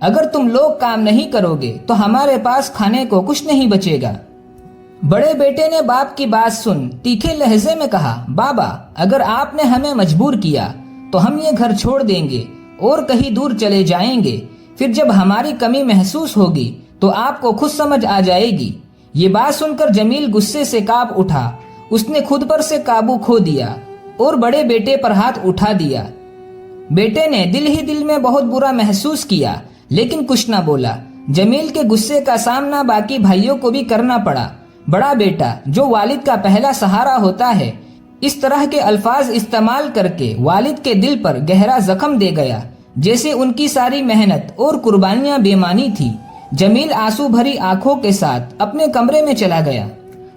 اگر تم لوگ کام نہیں کرو گے تو ہمارے پاس کھانے کو کچھ نہیں بچے گا۔ بڑے بیٹے نے باپ کی بات سن تیکھے لہجے میں کہا، بابا اگر آپ نے ہمیں مجبور کیا تو ہم یہ گھر چھوڑ دیں گے اور کہیں دور چلے جائیں گے، پھر جب ہماری کمی محسوس ہوگی تو آپ کو خود سمجھ آ جائے گی۔ یہ بات سن کر جمیل غصے سے کانپ اٹھا، اس نے خود پر سے قابو کھو دیا اور بڑے بیٹے پر ہاتھ اٹھا دیا۔ بیٹے نے دل ہی دل میں بہت برا محسوس کیا لیکن کچھ نہ بولا۔ جمیل کے غصے کا سامنا باقی بھائیوں کو بھی کرنا پڑا۔ بڑا بیٹا جو والد کا پہلا سہارا ہوتا ہے، اس طرح کے الفاظ استعمال کر کے والد کے دل پر گہرا زخم دے گیا، جیسے ان کی ساری محنت اور قربانیاں بے معنی تھی۔ جمیل آنسو بھری آنکھوں کے ساتھ اپنے کمرے میں چلا گیا۔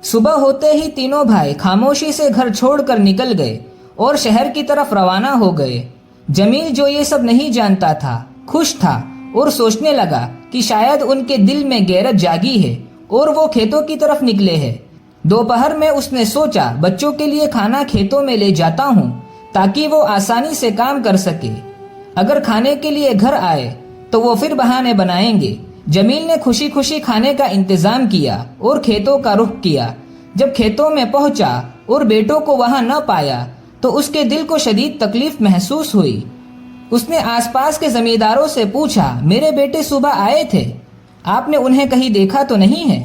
صبح ہوتے ہی تینوں بھائی خاموشی سے گھر چھوڑ کر نکل گئے اور شہر کی طرف روانہ ہو گئے۔ جمیل جو یہ سب نہیں جانتا تھا خوش تھا اور سوچنے لگا کہ شاید ان کے دل میں غیرت جاگی ہے اور وہ کھیتوں کی طرف نکلے ہیں۔ دوپہر میں اس نے سوچا بچوں کے لیے کھانا کھیتوں میں لے جاتا ہوں تاکہ وہ آسانی سے کام کر سکے۔ اگر کھانے کے لیے گھر آئے تو وہ پھر بہانے بنائیں گے۔ جمیل نے خوشی خوشی کھانے کا انتظام کیا اور کھیتوں کا رخ کیا۔ جب کھیتوں میں پہنچا اور بیٹوں کو وہاں نہ پایا تو اس کے دل کو شدید تکلیف محسوس ہوئی۔ اس نے آس پاس کے زمینداروں سے پوچھا، میرے بیٹے صبح آئے تھے، آپ نے انہیں کہیں دیکھا تو نہیں ہے؟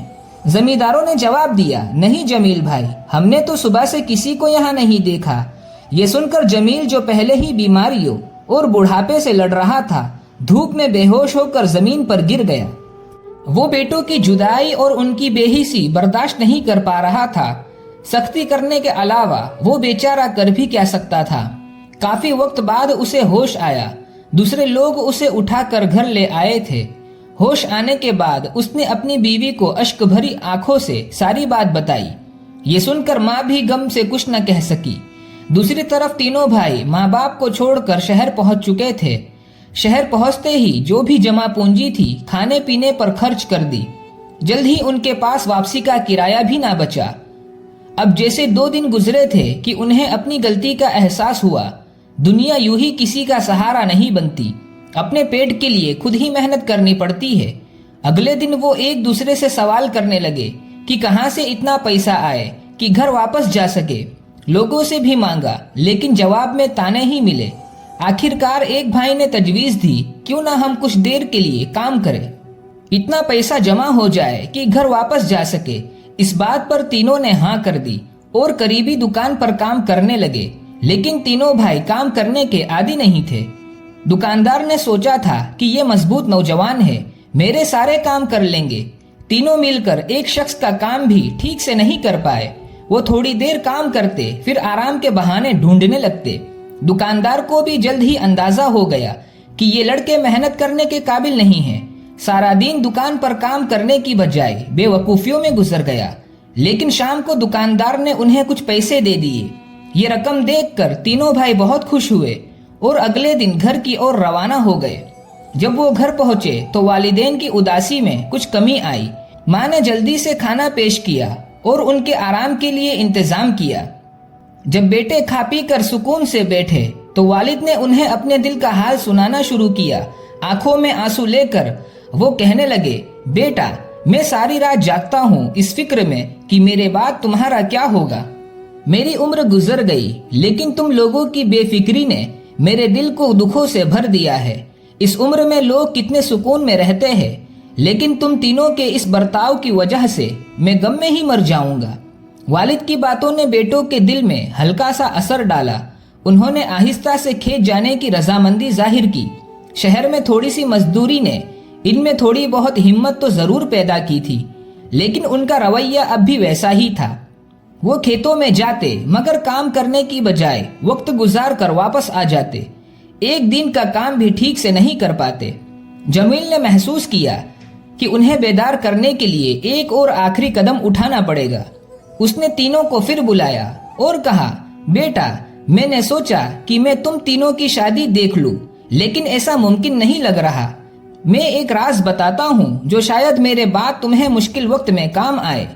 زمینداروں نے جواب دیا، نہیں جمیل بھائی، ہم نے تو صبح سے کسی کو یہاں نہیں دیکھا۔ یہ سن کر جمیل جو پہلے ہی بیماریوں اور بڑھاپے سے لڑ رہا تھا، دھوپ میں بے ہوش ہو کر زمین پر گر گیا۔ وہ بیٹوں کی جدائی اور ان کی بے حسی برداشت نہیں کر پا رہا تھا۔ سختی کرنے کے علاوہ وہ بیچارہ کر بھی کیا سکتا تھا۔ کافی وقت بعد اسے ہوش آیا۔ دوسرے لوگ اسے اٹھا کر گھر لے آئے تھے۔ ہوش آنے کے بعد اس نے اپنی بیوی کو اشک بھری آنکھوں سے ساری بات بتائی۔ یہ سن کر ماں بھی غم سے کچھ نہ کہہ سکی۔ دوسری طرف تینوں بھائی ماں باپ کو چھوڑ کر شہر پہنچ چکے تھے۔ شہر پہنچتے ہی جو بھی جمع پونجی تھی کھانے پینے پر خرچ کر دی۔ جلد ہی ان کے پاس واپسی کا کرایہ بھی نہ بچا۔ اب جیسے 2 دن گزرے تھے کہ انہیں اپنی غلطی کا احساس ہوا۔ دنیا یوں ہی کسی کا سہارا نہیں بنتی، اپنے پیٹ کے لیے خود ہی محنت کرنی پڑتی ہے۔ اگلے دن وہ ایک دوسرے سے سوال کرنے لگے کہ کہاں سے اتنا پیسہ آئے کہ گھر واپس جا سکے۔ لوگوں سے بھی مانگا لیکن جواب میں تانے ہی ملے۔ آخرکار ایک بھائی نے تجویز دی، کیوں نہ ہم کچھ دیر کے لیے کام کریں، اتنا پیسہ جمع ہو جائے کہ گھر واپس جا سکے۔ اس بات پر تینوں نے ہاں کر دی اور قریبی دکان پر کام کرنے لگے، لیکن تینوں بھائی کام کرنے کے عادی نہیں تھے۔ دکاندار نے سوچا تھا کہ یہ مضبوط نوجوان ہے، میرے سارے کام کر لیں گے۔ تینوں مل کر ایک شخص کا کام بھی ٹھیک سے نہیں کر پائے۔ وہ تھوڑی دیر کام کرتے پھر آرام کے بہانے ڈھونڈنے لگتے۔ دکاندار کو بھی جلد ہی اندازہ ہو گیا کہ یہ لڑکے محنت کرنے کے قابل نہیں ہیں۔ سارا دن دکان پر کام کرنے کی بجائے بے وقوفیوں میں گزر گیا، لیکن شام کو دکاندار نے انہیں کچھ پیسے دے دیے۔ یہ رقم دیکھ کر تینوں بھائی بہت خوش ہوئے اور اگلے دن گھر کی اور روانہ ہو گئے۔ جب وہ گھر پہنچے تو والدین کی اداسی میں کچھ کمی آئی۔ ماں نے جلدی سے کھانا پیش کیا اور ان کے آرام کے لیے انتظام کیا۔ جب بیٹے کھا پی کر سکون سے بیٹھے تو والد نے انہیں اپنے دل کا حال سنانا شروع کیا۔ آنکھوں میں آنسو لے کر وہ کہنے لگے، بیٹا میں ساری رات جاگتا ہوں اس فکر میں کہ میرے بعد تمہارا کیا ہوگا۔ میری عمر گزر گئی لیکن تم لوگوں کی بے فکری نے میرے دل کو دکھوں سے بھر دیا ہے۔ اس عمر میں لوگ کتنے سکون میں رہتے ہیں، لیکن تم تینوں کے اس برتاؤ کی وجہ سے میں غم میں ہی مر جاؤں گا۔ والد کی باتوں نے بیٹوں کے دل میں ہلکا سا اثر ڈالا۔ انہوں نے آہستہ سے کھیت جانے کی رضامندی ظاہر کی۔ شہر میں تھوڑی سی مزدوری نے ان میں تھوڑی بہت ہمت تو ضرور پیدا کی تھی، لیکن ان کا رویہ اب بھی ویسا ہی تھا۔ وہ کھیتوں میں جاتے مگر کام کرنے کی بجائے وقت گزار کر واپس آ جاتے۔ ایک دن کا کام بھی ٹھیک سے نہیں کر پاتے۔ جمیل نے محسوس کیا کہ انہیں بیدار کرنے کے لیے ایک اور آخری قدم اٹھانا پڑے گا۔ اس نے تینوں کو پھر بلایا اور کہا، بیٹا میں نے سوچا کہ میں تم تینوں کی شادی دیکھ لوں، لیکن ایسا ممکن نہیں لگ رہا۔ میں ایک راز بتاتا ہوں جو شاید میرے بعد تمہیں مشکل وقت میں کام آئے۔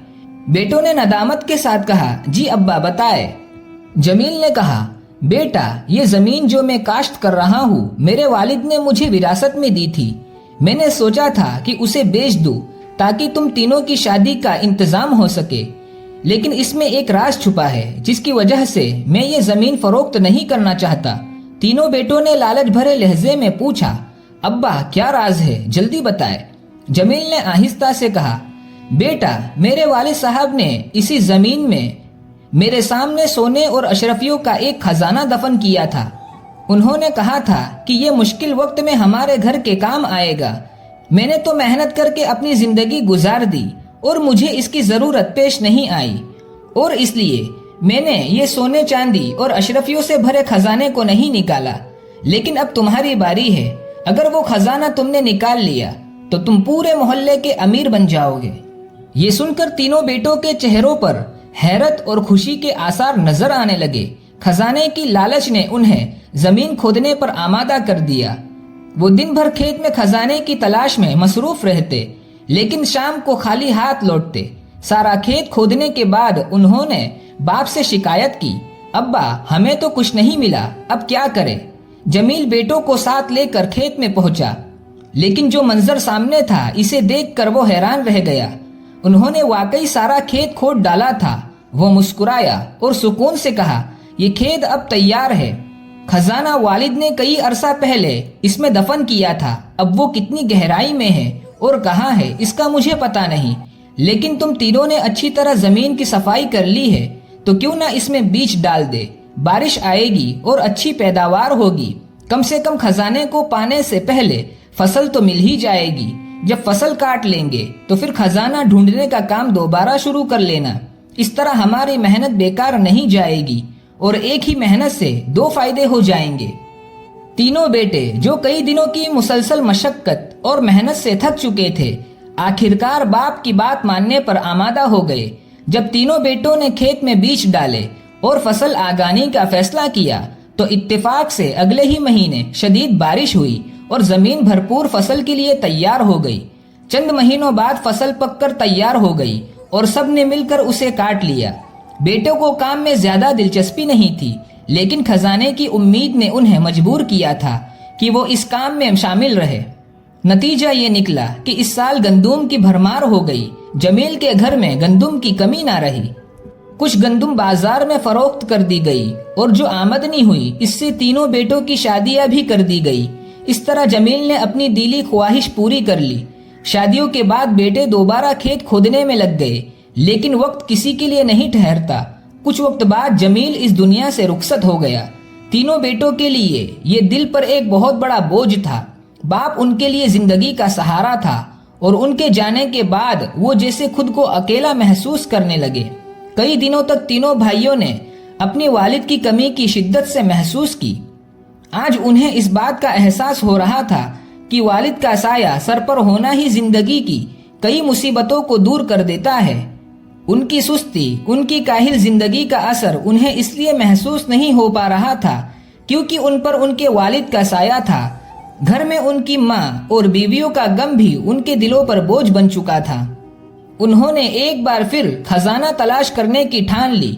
بیٹوں نے ندامت کے ساتھ کہا، جی ابا بتائے۔ جمیل نے کہا، بیٹا یہ زمین جو میں کاشت کر رہا ہوں میرے والد نے مجھے وراثت میں دی تھی۔ میں نے سوچا تھا کہ اسے بیچ دوں تاکہ تم تینوں کی شادی کا انتظام ہو سکے، لیکن اس میں ایک راز چھپا ہے جس کی وجہ سے میں یہ زمین فروخت نہیں کرنا چاہتا۔ تینوں بیٹوں نے لالچ بھرے لہجے میں پوچھا، ابا کیا راز ہے، جلدی بتائے۔ جمیل نے آہستہ سے کہا، بیٹا میرے والد صاحب نے اسی زمین میں میرے سامنے سونے اور اشرفیوں کا ایک خزانہ دفن کیا تھا۔ انہوں نے کہا تھا کہ یہ مشکل وقت میں ہمارے گھر کے کام آئے گا۔ میں نے تو محنت کر کے اپنی زندگی گزار دی اور مجھے اس کی ضرورت پیش نہیں آئی، اور اس لیے میں نے یہ سونے چاندی اور اشرفیوں سے بھرے خزانے کو نہیں نکالا۔ لیکن اب تمہاری باری ہے، اگر وہ خزانہ تم نے نکال لیا تو تم پورے محلے کے امیر بن جاؤ گے۔ یہ سن کر تینوں بیٹوں کے چہروں پر حیرت اور خوشی کے آثار نظر آنے لگے۔ خزانے کی لالچ نے انہیں زمین کھودنے پر آمادہ کر دیا۔ وہ دن بھر کھیت میں خزانے کی تلاش میں مصروف رہتے، لیکن شام کو خالی ہاتھ لوٹتے۔ سارا کھیت کھودنے کے بعد انہوں نے باپ سے شکایت کی، ابا ہمیں تو کچھ نہیں ملا، اب کیا کرے؟ جمیل بیٹوں کو ساتھ لے کر کھیت میں پہنچا، لیکن جو منظر سامنے تھا اسے دیکھ کر وہ حیران رہ گیا۔ انہوں نے واقعی سارا کھیت کھود ڈالا تھا۔ وہ مسکرایا اور سکون سے کہا، یہ کھیت اب تیار ہے۔ خزانہ والد نے کئی عرصہ پہلے اس میں دفن کیا تھا، اب وہ کتنی گہرائی میں ہے اور کہاں ہے اس کا مجھے پتا نہیں، لیکن تم تینوں نے اچھی طرح زمین کی صفائی کر لی ہے تو کیوں نہ اس میں بیج ڈال دے، بارش آئے گی اور اچھی پیداوار ہوگی۔ کم سے کم خزانے کو پانے سے پہلے فصل تو مل ہی جائے گی۔ جب فصل کاٹ لیں گے تو پھر خزانہ ڈھونڈنے کا کام دوبارہ شروع کر لینا، اس طرح ہماری محنت بیکار نہیں جائے گی اور ایک ہی محنت سے دو فائدے ہو جائیں گے۔ تینوں بیٹے جو کئی دنوں کی مسلسل مشقت اور محنت سے تھک چکے تھے، آخرکار باپ کی بات ماننے پر آمادہ ہو گئے۔ جب تینوں بیٹوں نے کھیت میں بیج ڈالے اور فصل آگانے کا فیصلہ کیا تو اتفاق سے اگلے ہی مہینے شدید بارش ہوئی اور زمین بھرپور فصل کے لیے تیار ہو گئی۔ چند مہینوں بعد فصل پک کر تیار ہو گئی اور سب نے مل کر اسے کاٹ لیا۔ بیٹوں کو کام میں زیادہ دلچسپی نہیں تھی، لیکن خزانے کی امید نے انہیں مجبور کیا تھا کہ وہ اس کام میں شامل رہے۔ نتیجہ یہ نکلا کہ اس سال گندم کی بھرمار ہو گئی۔ جمیل کے گھر میں گندم کی کمی نہ رہی۔ کچھ گندم بازار میں فروخت کر دی گئی اور جو آمدنی ہوئی اس سے تینوں بیٹوں کی شادیاں بھی کر دی گئی۔ اس طرح جمیل نے اپنی دلی خواہش پوری کر لی۔ شادیوں کے بعد بیٹے دوبارہ کھیت کھودنے میں لگ گئے، لیکن وقت کسی کے لیے نہیں ٹھہرتا۔ کچھ وقت بعد جمیل اس دنیا سے رخصت ہو گیا۔ تینوں بیٹوں کے لیے یہ دل پر ایک بہت بڑا بوجھ تھا۔ باپ ان کے لیے زندگی کا سہارا تھا اور ان کے جانے کے بعد وہ جیسے خود کو اکیلا محسوس کرنے لگے۔ کئی دنوں تک تینوں بھائیوں نے اپنے والد کی کمی کی شدت سے محسوس کی۔ آج انہیں اس بات کا احساس ہو رہا تھا کہ والد کا سایہ سر پر ہونا ہی زندگی کی کئی مصیبتوں کو دور کر دیتا ہے۔ ان کی سستی، ان کی کاہل زندگی کا اثر انہیں اس لیے محسوس نہیں ہو پا رہا تھا کیونکہ ان پر ان کے والد کا سایہ تھا۔ گھر میں ان کی ماں اور بیویوں کا غم بھی ان کے دلوں پر بوجھ بن چکا تھا۔ انہوں نے ایک بار پھر خزانہ تلاش کرنے کی ٹھان لی۔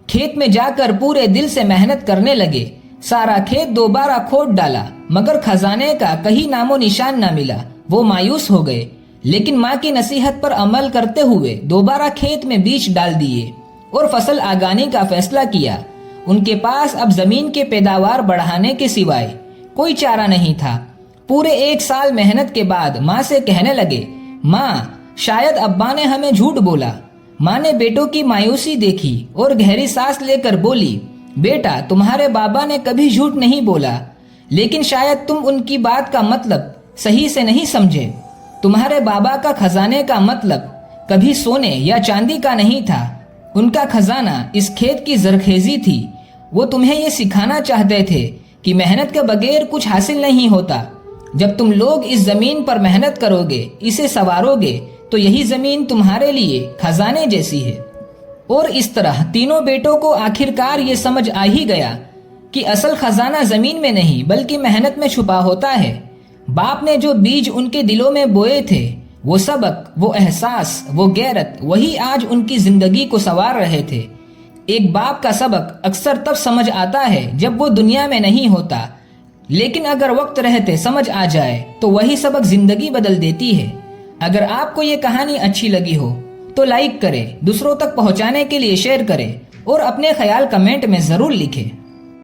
کھیت میں جا کر پورے دل سے محنت کرنے لگے۔ سارا کھیت دوبارہ کھود ڈالا مگر خزانے کا کہیں نام و نشان نہ ملا۔ وہ مایوس ہو گئے، لیکن ماں کی نصیحت پر عمل کرتے ہوئے دوبارہ کھیت میں بیج ڈال دیے اور فصل آگانے کا فیصلہ کیا۔ ان کے پاس اب زمین کے پیداوار بڑھانے کے سوائے کوئی چارہ نہیں تھا۔ پورے ایک سال محنت کے بعد ماں سے کہنے لگے، ماں شاید ابا نے ہمیں جھوٹ بولا۔ ماں نے بیٹوں کی مایوسی دیکھی اور گہری سانس لے کر بولی، بیٹا تمہارے بابا نے کبھی جھوٹ نہیں بولا، لیکن شاید تم ان کی بات کا مطلب صحیح سے نہیں سمجھے۔ تمہارے بابا کا خزانے کا مطلب کبھی سونے یا چاندی کا نہیں تھا۔ ان کا خزانہ اس کھیت کی زرخیزی تھی۔ وہ تمہیں یہ سکھانا چاہتے تھے کہ محنت کے بغیر کچھ حاصل نہیں ہوتا۔ جب تم لوگ اس زمین پر محنت کرو گے، اسے سنوارو گے، تو یہی زمین تمہارے لیے خزانے جیسی ہے۔ اور اس طرح تینوں بیٹوں کو آخرکار یہ سمجھ آ ہی گیا کہ اصل خزانہ زمین میں نہیں بلکہ محنت میں چھپا ہوتا ہے۔ باپ نے جو بیج ان کے دلوں میں بوئے تھے، وہ سبق، وہ احساس، وہ غیرت، وہی آج ان کی زندگی کو سنوار رہے تھے۔ ایک باپ کا سبق اکثر تب سمجھ آتا ہے جب وہ دنیا میں نہیں ہوتا، لیکن اگر وقت رہتے سمجھ آ جائے تو وہی سبق زندگی بدل دیتی ہے۔ اگر آپ کو یہ کہانی اچھی لگی ہو تو لائک کریں، دوسروں تک پہنچانے کے لیے شیئر کریں اور اپنے خیال کمنٹ میں ضرور لکھیں۔